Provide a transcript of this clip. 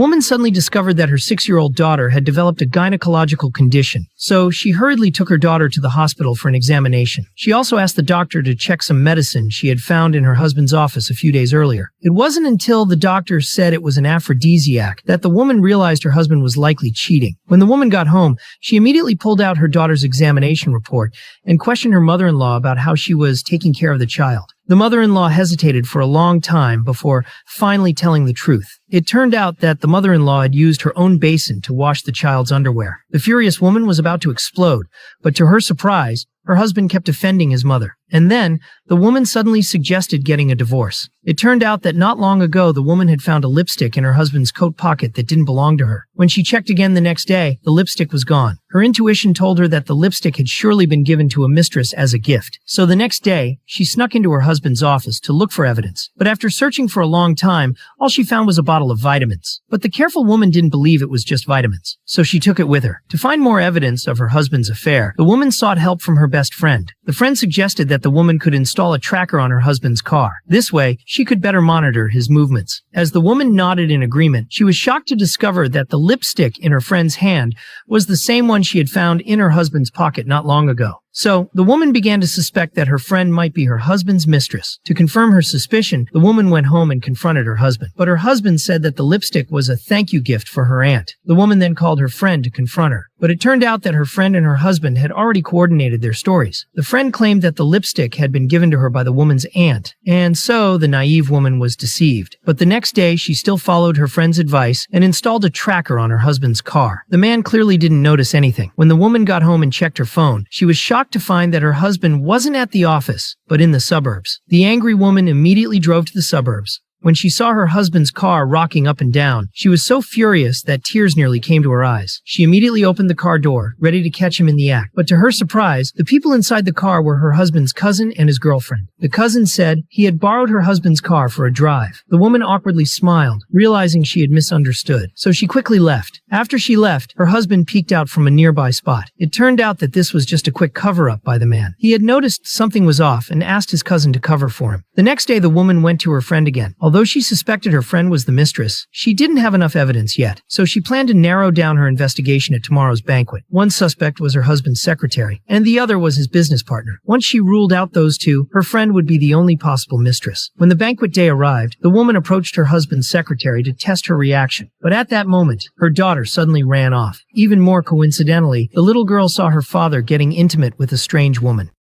The woman suddenly discovered that her 6-year-old daughter had developed a gynecological condition, so she hurriedly took her daughter to the hospital for an examination. She also asked the doctor to check some medicine she had found in her husband's office a few days earlier. It wasn't until the doctor said it was an aphrodisiac that the woman realized her husband was likely cheating. When the woman got home, she immediately pulled out her daughter's examination report and questioned her mother-in-law about how she was taking care of the child. The mother-in-law hesitated for a long time before finally telling the truth. It turned out that the mother-in-law had used her own basin to wash the child's underwear. The furious woman was about to explode, but to her surprise, her husband kept defending his mother. And then, the woman suddenly suggested getting a divorce. It turned out that not long ago, the woman had found a lipstick in her husband's coat pocket that didn't belong to her. When she checked again the next day, the lipstick was gone. Her intuition told her that the lipstick had surely been given to a mistress as a gift. So the next day, she snuck into her husband's office to look for evidence. But after searching for a long time, all she found was a bottle of vitamins. But the careful woman didn't believe it was just vitamins, so she took it with her. To find more evidence of her husband's affair, the woman sought help from her best friend. The friend suggested that the woman could install a tracker on her husband's car. This way, she could better monitor his movements. As the woman nodded in agreement, she was shocked to discover that the lipstick in her friend's hand was the same one she had found in her husband's pocket not long ago. So, the woman began to suspect that her friend might be her husband's mistress. To confirm her suspicion, the woman went home and confronted her husband. But her husband said that the lipstick was a thank you gift for her aunt. The woman then called her friend to confront her. But it turned out that her friend and her husband had already coordinated their stories. The friend claimed that the lipstick had been given to her by the woman's aunt, and so the naive woman was deceived. But the next day, she still followed her friend's advice and installed a tracker on her husband's car. The man clearly didn't notice anything. When the woman got home and checked her phone, she was shocked to find that her husband wasn't at the office, but in the suburbs. The angry woman immediately drove to the suburbs. When she saw her husband's car rocking up and down, she was so furious that tears nearly came to her eyes. She immediately opened the car door, ready to catch him in the act. But to her surprise, the people inside the car were her husband's cousin and his girlfriend. The cousin said he had borrowed her husband's car for a drive. The woman awkwardly smiled, realizing she had misunderstood, so she quickly left. After she left, her husband peeked out from a nearby spot. It turned out that this was just a quick cover-up by the man. He had noticed something was off and asked his cousin to cover for him. The next day, the woman went to her friend again. Although she suspected her friend was the mistress, she didn't have enough evidence yet, so she planned to narrow down her investigation at tomorrow's banquet. One suspect was her husband's secretary, and the other was his business partner. Once she ruled out those two, her friend would be the only possible mistress. When the banquet day arrived, the woman approached her husband's secretary to test her reaction. But at that moment, her daughter suddenly ran off. Even more coincidentally, the little girl saw her father getting intimate with a strange woman.